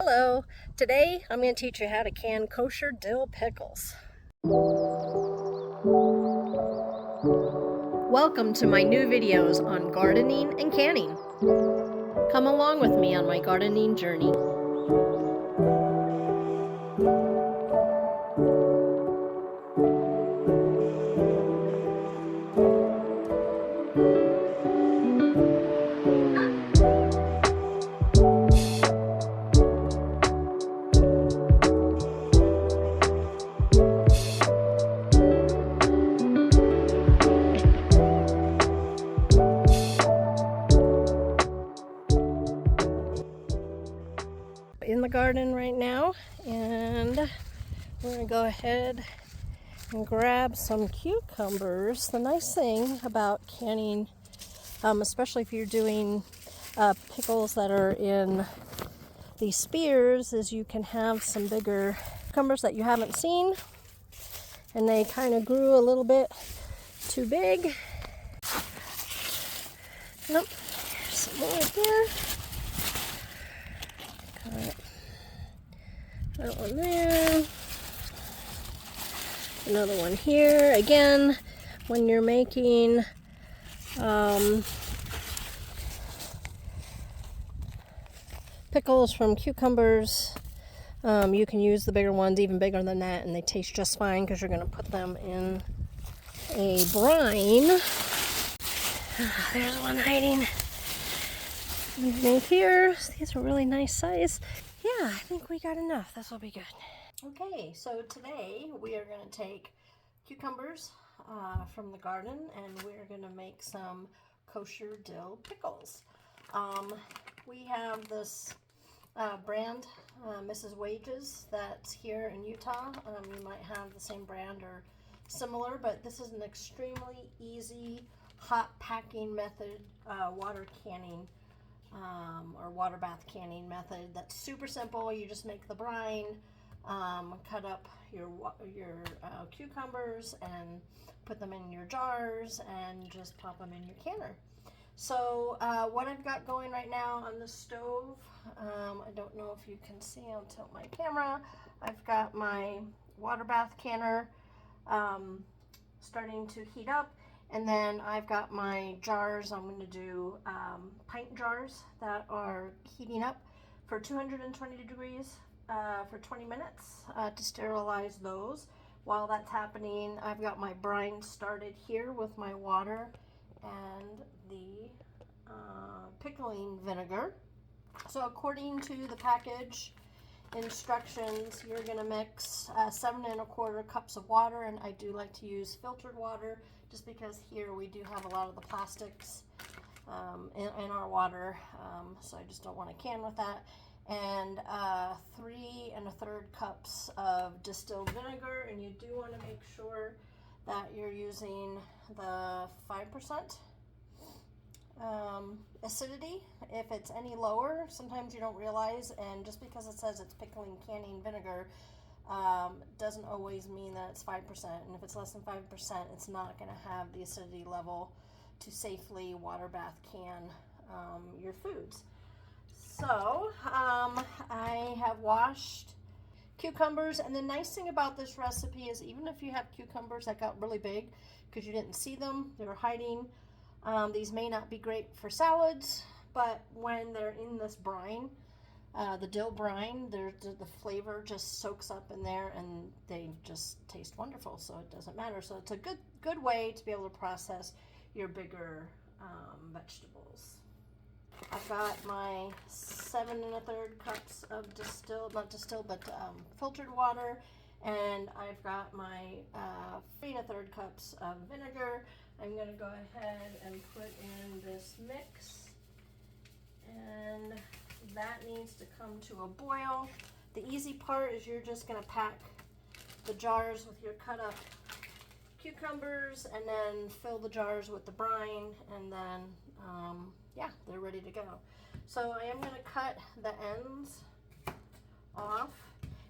Hello, today I'm going to teach you how to can kosher dill pickles. Welcome to my new videos on gardening and canning. Come along with me on my gardening journey. In the garden right now, and we're going to go ahead and grab some cucumbers. The nice thing about canning, especially if you're doing pickles that are in these spears, is you can have some bigger cucumbers that you haven't seen, and they kind of grew a little bit too big. Nope, there's some more here. Got that one there. Another one here. Again, when you're making pickles from cucumbers, you can use the bigger ones, even bigger than that, and they taste just fine because you're going to put them in a brine. There's one hiding underneath here. These are really nice size. Yeah, I think we got enough. This will be good. Okay, so today we are going to take cucumbers from the garden, and we're going to make some kosher dill pickles. We have this brand, Mrs. Wages, that's here in Utah. You might have the same brand or similar, but this is an extremely easy hot packing method, water canning or water bath canning method that's super simple. You just make the brine, cut up your cucumbers and put them in your jars and just pop them in your canner. So what I've got going right now on the stove, I don't know if you can see, I'll tilt my camera. I've got my water bath canner starting to heat up, and then I've got my jars. I'm going to do pint jars that are heating up for 220 degrees for 20 minutes to sterilize those. While that's happening, I've got my brine started here with my water and the pickling vinegar. So according to the package instructions, you're going to mix 7 1/4 cups of water, and I do like to use filtered water just because here we do have a lot of the plastics in our water, so I just don't want to can with that. And 3 1/3 cups of distilled vinegar, and you do want to make sure that you're using the 5% acidity. If it's any lower, sometimes you don't realize, and just because it says it's pickling canning vinegar doesn't always mean that it's 5%, and if it's less than 5%, it's not going to have the acidity level to safely water bath can your foods. So I have washed cucumbers, and the nice thing about this recipe is even if you have cucumbers that got really big because you didn't see them, they were hiding, these may not be great for salads, but when they're in this brine, the dill brine, the flavor just soaks up in there, and they just taste wonderful, so it doesn't matter. So it's a good way to be able to process your bigger vegetables. I've got my 7 1/3 cups of distilled, not distilled, but filtered water, and I've got my 3 1/3 cups of vinegar. I'm going to go ahead and put in this mix, and that needs to come to a boil. The easy part is you're just going to pack the jars with your cut up cucumbers, and then fill the jars with the brine, and then yeah, they're ready to go. So I am going to cut the ends off,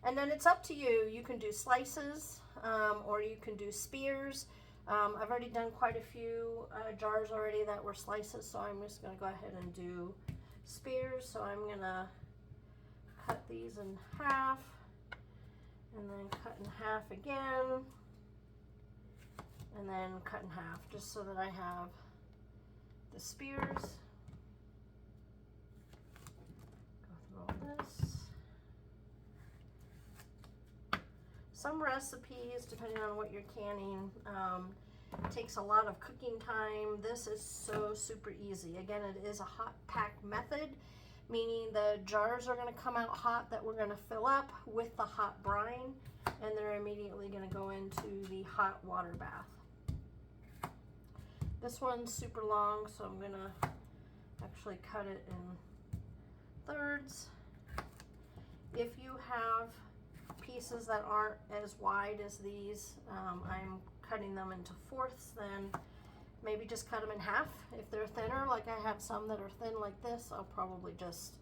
and then it's up to you. You can do slices or you can do spears. I've already done quite a few jars already that were slices, so I'm just going to go ahead and do spears. So I'm going to cut these in half, and then cut in half again, and then cut in half, just so that I have the spears. Go through all this. Some recipes, depending on what you're canning, takes a lot of cooking time. This is so super easy. Again, it is a hot pack method, meaning the jars are going to come out hot that we're going to fill up with the hot brine, and they're immediately going to go into the hot water bath. This one's super long, so I'm going to actually cut it in thirds. If you have pieces that aren't as wide as these, I'm cutting them into fourths, then maybe just cut them in half. If they're thinner, like I have some that are thin like this, I'll probably just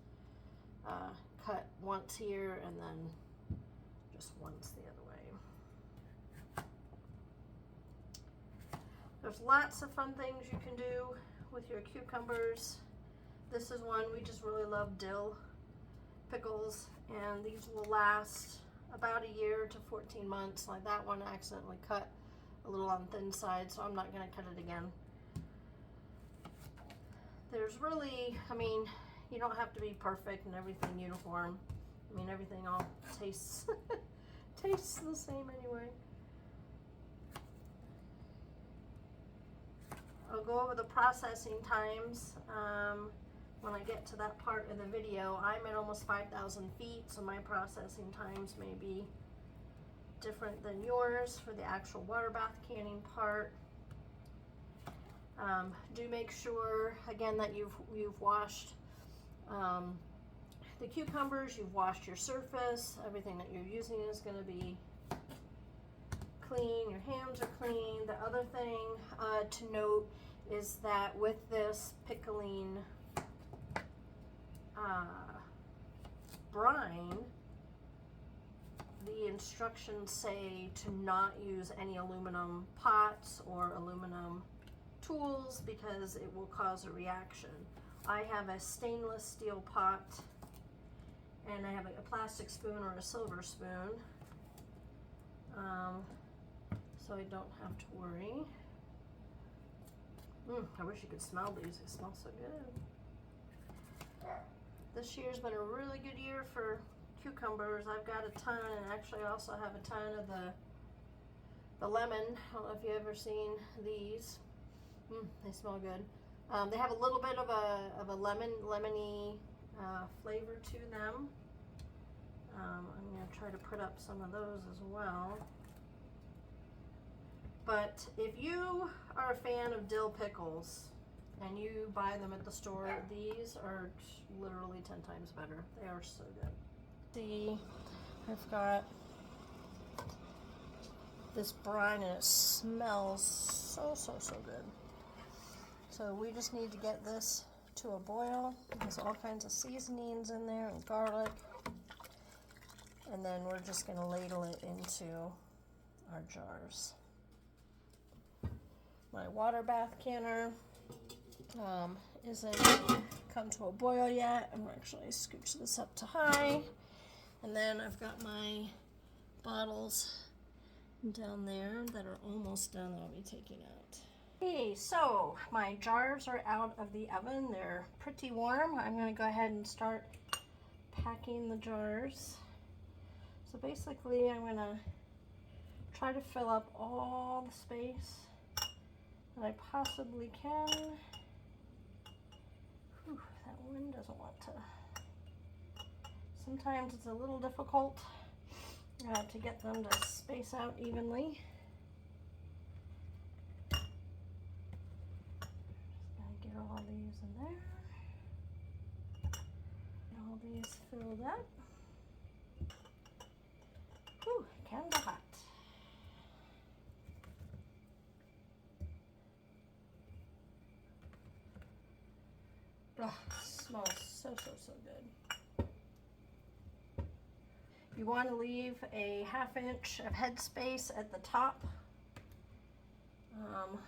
cut once here and then just once the other way. There's lots of fun things you can do with your cucumbers. This is one we just really love, Dill Pickles, and these will last about a year to 14 months. Like that one, I accidentally cut a little on the thin side, so I'm not going to cut it again. There's really, I mean, you don't have to be perfect and everything uniform. I mean, everything all tastes tastes the same anyway. I'll go over the processing times when I get to that part of the video. I'm at almost 5,000 feet, so my processing times may be different than yours for the actual water bath canning part. Do make sure, again, that you've washed the cucumbers, you've washed your surface, everything that you're using is going to be clean, your hands are clean. The other thing to note is that with this pickling brine, the instructions say to not use any aluminum pots or aluminum tools because it will cause a reaction. I have a stainless steel pot, and I have a plastic spoon or a silver spoon, so I don't have to worry. I wish you could smell these. They smell so good. This year's been a really good year for cucumbers. I've got a ton, and actually I also have a ton of the lemon. I don't know if you've ever seen these. They smell good. They have a little bit of a lemony flavor to them. I'm going to try to put up some of those as well. But if you are a fan of dill pickles and you buy them at the store, these are literally 10 times better. They are so good. See, I've got this brine and it smells so good. So we just need to get this to a boil. There's all kinds of seasonings in there and garlic. And then we're just going to ladle it into our jars. My water bath canner isn't come to a boil yet. I'm actually scooch this up to high. And then I've got my bottles down there that are almost done that I'll be taking out. Okay, so my jars are out of the oven. They're pretty warm. I'm going to go ahead and start packing the jars. So basically I'm going to try to fill up all the space that I possibly can. Whew, that one doesn't want to. Sometimes it's a little difficult to get them to space out evenly. Just gotta get all these in there. All these filled up. Whew, kinda hot. Oh, smells so good. You want to leave a 1/2 inch of head space at the top.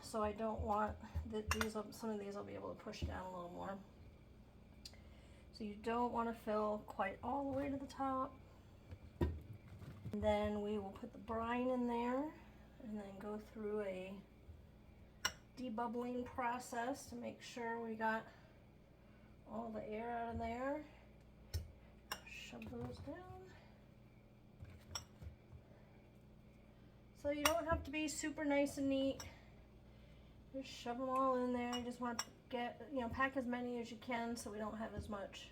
So I don't want that some of these I'll be able to push down a little more. So you don't want to fill quite all the way to the top. And then we will put the brine in there and then go through a debubbling process to make sure we got all the air out of there. Shove those down. So you don't have to be super nice and neat. Just shove them all in there. You just want to get, pack as many as you can so we don't have as much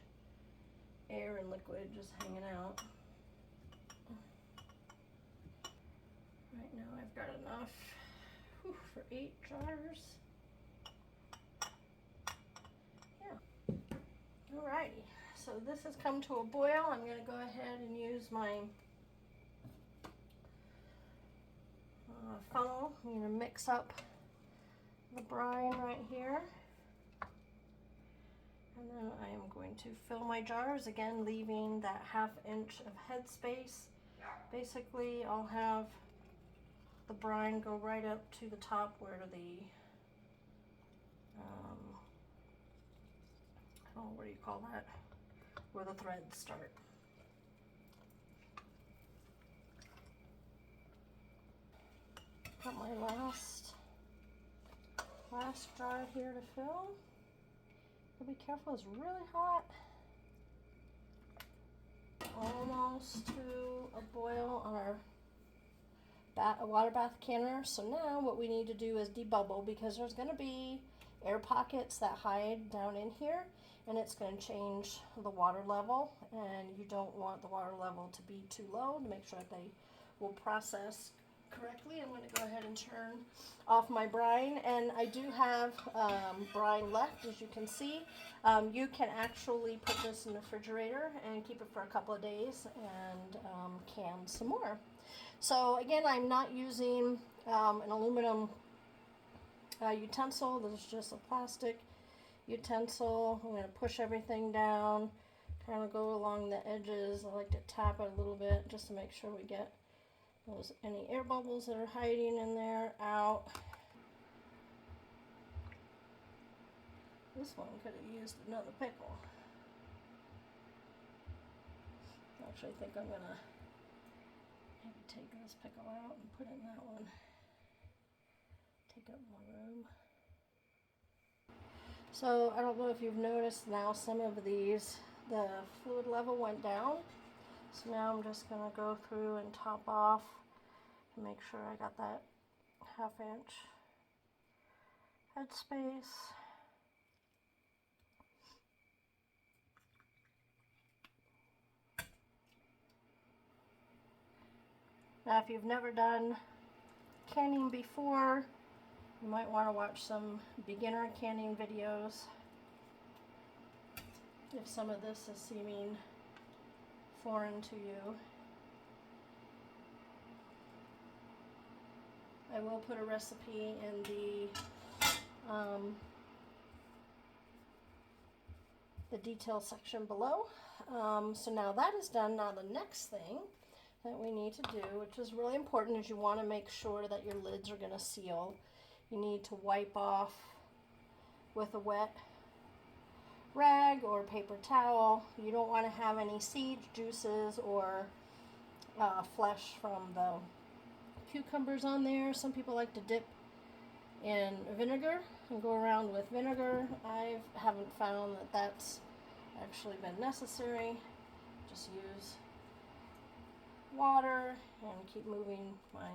air and liquid just hanging out. Right now I've got enough for 8 jars. Yeah. Alrighty. So this has come to a boil. I'm going to go ahead and use my funnel. I'm going to mix up the brine right here. And then I am going to fill my jars, again leaving that 1/2 inch of head space. Basically I'll have the brine go right up to the top where the, what do you call that? Where the threads start. Got my last jar here to fill. Be careful, it's really hot. Almost to a boil on our water bath canner. So now what we need to do is debubble, because there's going to be air pockets that hide down in here, and it's going to change the water level, and you don't want the water level to be too low to make sure that they will process correctly. I'm going to go ahead and turn off my brine, and I do have brine left, as you can see. You can actually put this in the refrigerator and keep it for a couple of days and can some more. So again, I'm not using an aluminum utensil. This is just a plastic utensil. I'm going to push everything down, kind of go along the edges. I like to tap it a little bit just to make sure we get any air bubbles that are hiding in there out. This one could have used another pickle. Actually, I think I'm gonna maybe take this pickle out and put in that one. Take up more room. So I don't know if you've noticed now, some of these, the fluid level went down. So now I'm just gonna go through and top off and make sure I got that 1/2 inch head space. Now if you've never done canning before, you might want to watch some beginner canning videos if some of this is seeming foreign to you. I will put a recipe in the detail section below. So now that is done. Now the next thing that we need to do, which is really important, is you want to make sure that your lids are going to seal. You need to wipe off with a wet rag or paper towel. You don't want to have any seeds, juices, or flesh from the cucumbers on there. Some people like to dip in vinegar and go around with vinegar. I haven't found that that's actually been necessary. Just use water and keep moving my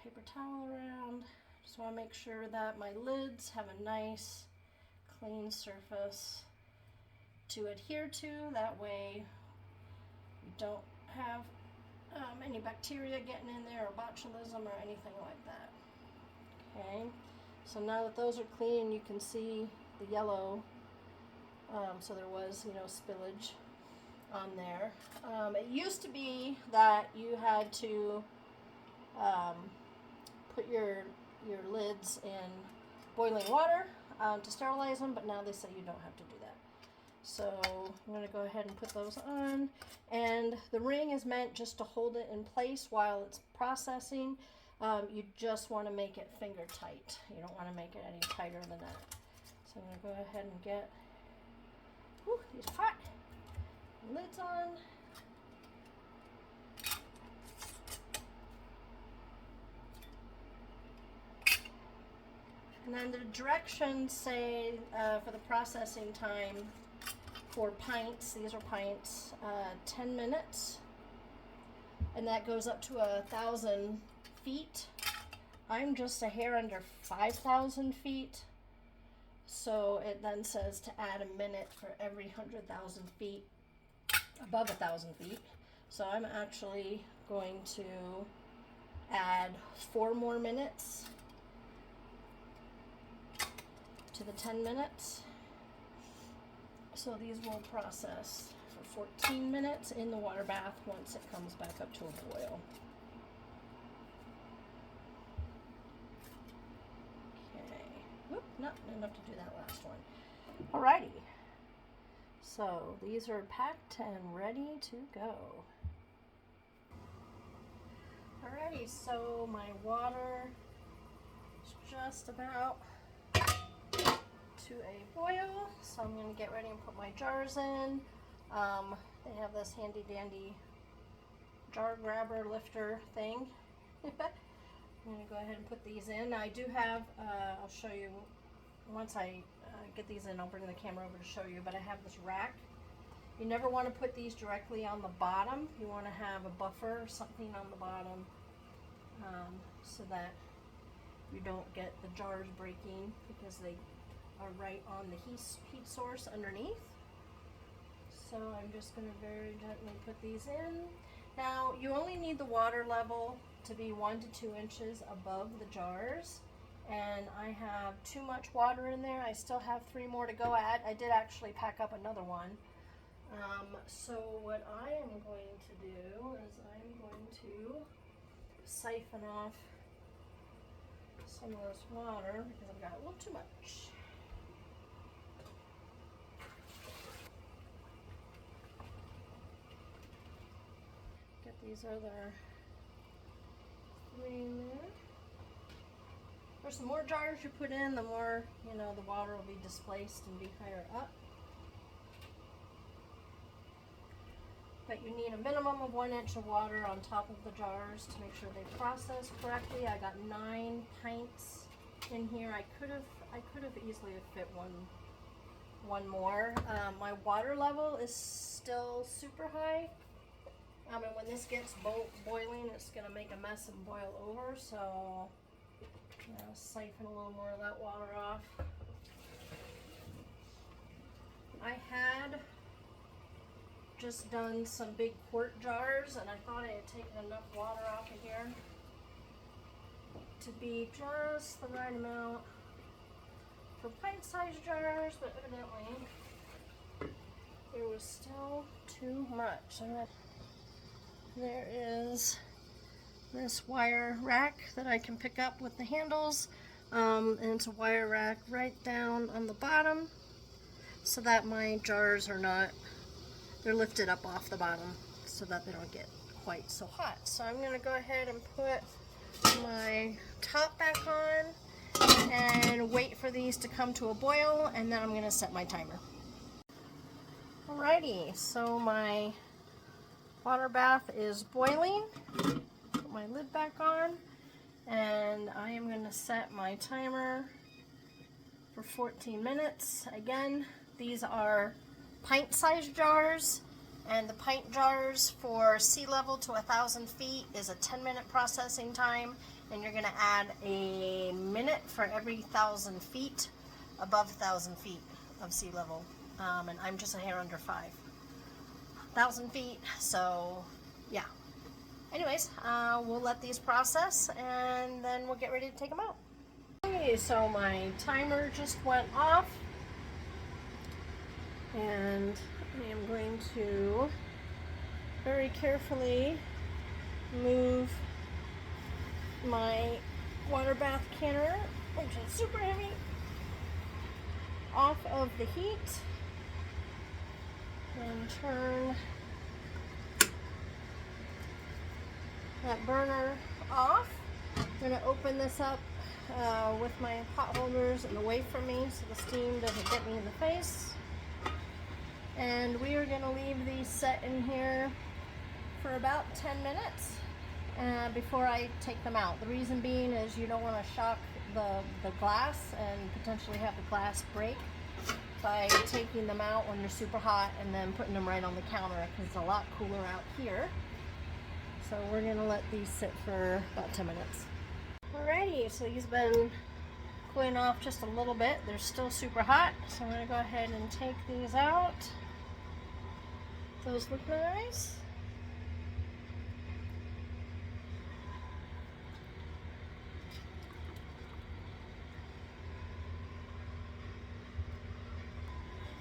paper towel around. Just want to make sure that my lids have a nice clean surface to adhere to. That way you don't have any bacteria getting in there or botulism or anything like that. Okay, so now that those are clean, you can see the yellow. So there was, spillage on there. It used to be that you had to put your lids in boiling water to sterilize them, but now they say you don't have to do that. So I'm going to go ahead and put those on, and the ring is meant just to hold it in place while it's processing. You just want to make it finger tight. You don't want to make it any tighter than that. So I'm going to go ahead and get Whew, he's hot. Lid's on. And then the directions say for the processing time for pints, these are pints, 10 minutes. And that goes up to 1,000 feet. I'm just a hair under 5,000 feet. So it then says to add a minute for every 100,000 feet above 1,000 feet. So I'm actually going to add 4 more minutes to the 10 minutes. So these will process for 14 minutes in the water bath once it comes back up to a boil. Okay. Whoop, not enough to do that last one. Alrighty. So these are packed and ready to go. Alrighty, so my water is just about to a boil, so I'm going to get ready and put my jars in. They have this handy dandy jar grabber lifter thing. I'm going to go ahead and put these in. Now I do have, I'll show you, once I get these in, I'll bring the camera over to show you, but I have this rack. You never want to put these directly on the bottom. You want to have a buffer or something on the bottom so that you don't get the jars breaking, because they are right on the heat source underneath. So I'm just going to very gently put these in. Now you only need the water level to be 1 to 2 inches above the jars, and I have too much water in there. I still have 3 more to go at. I did actually pack up another one. So what I am going to do is I'm going to siphon off some of this water because I've got a little too much. Get these other 3 in there. There's some more jars you put in, the more, you know, the water will be displaced and be higher up. But you need a minimum of 1 inch of water on top of the jars to make sure they process correctly. I got 9 pints in here. I could have easily fit one more. My water level is still super high. And when this gets boiling, it's going to make a mess and boil over. So I'll siphon a little more of that water off. I had just done some big quart jars, and I thought I had taken enough water off of here to be just the right amount for pint-sized jars, but evidently there was still too much. And there is this wire rack that I can pick up with the handles, and it's a wire rack right down on the bottom so that my jars are not, they're lifted up off the bottom so that they don't get quite so hot. So I'm going to go ahead and put my top back on and wait for these to come to a boil, and then I'm going to set my timer. Alrighty, so my water bath is boiling. Put my lid back on, and I am going to set my timer for 14 minutes. Again, these are pint-sized jars, and the pint jars for sea level to 1,000 feet is a 10-minute processing time, and you're going to add a minute for every 1,000 feet above 1,000 feet of sea level, and I'm just a hair under 5,000 feet, so yeah. Anyways, we'll let these process, and then we'll get ready to take them out. Okay, so my timer just went off, and I am going to very carefully move my water bath canner, which is super heavy, off of the heat, and turn that burner off. I'm going to open this up with my pot holders and away from me so the steam doesn't get me in the face. And we are going to leave these set in here for about 10 minutes before I take them out. The reason being is you don't want to shock the glass and potentially have the glass break by taking them out when they're super hot and then putting them right on the counter, because it's a lot cooler out here. So we're going to let these sit for about 10 minutes. Alrighty, so these have been cooling off just a little bit. They're still super hot, so I'm going to go ahead and take these out. Those look nice.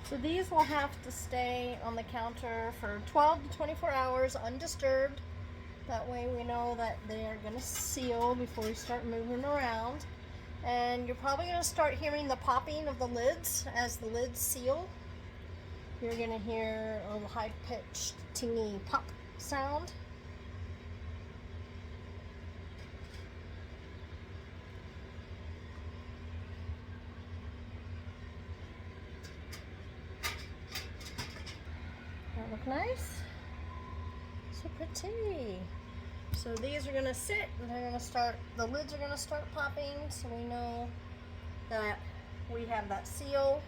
So these will have to stay on the counter for 12 to 24 hours undisturbed. That way we know that they are going to seal before we start moving around. And you're probably going to start hearing the popping of the lids as the lids seal. You're going to hear a high-pitched, tingy pop sound. That look nice? So pretty. So these are going to sit and they're going to start, the lids are going to start popping, so we know that we have that seal.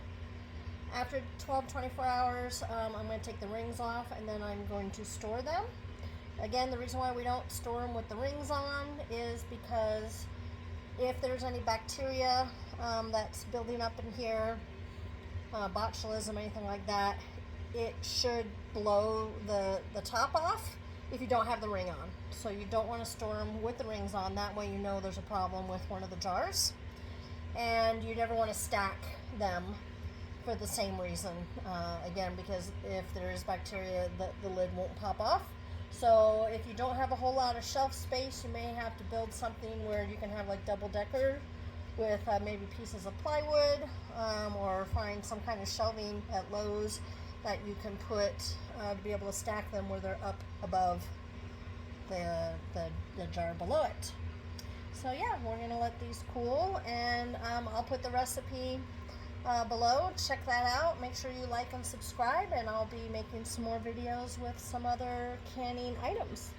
After 12-24 hours, I'm going to take the rings off and then I'm going to store them. Again, the reason why we don't store them with the rings on is because if there's any bacteria that's building up in here, botulism, anything like that, it should blow the top off if you don't have the ring on. So you don't want to store them with the rings on. That way you know there's a problem with one of the jars. And you never want to stack them for the same reason. Again, because if there is bacteria, the lid won't pop off. So if you don't have a whole lot of shelf space, you may have to build something where you can have like double-decker with maybe pieces of plywood, or find some kind of shelving at Lowe's that you can put to be able to stack them where they're up above the jar below it. So yeah, we're going to let these cool, and I'll put the recipe below. Check that out. Make sure you like and subscribe, and I'll be making some more videos with some other canning items.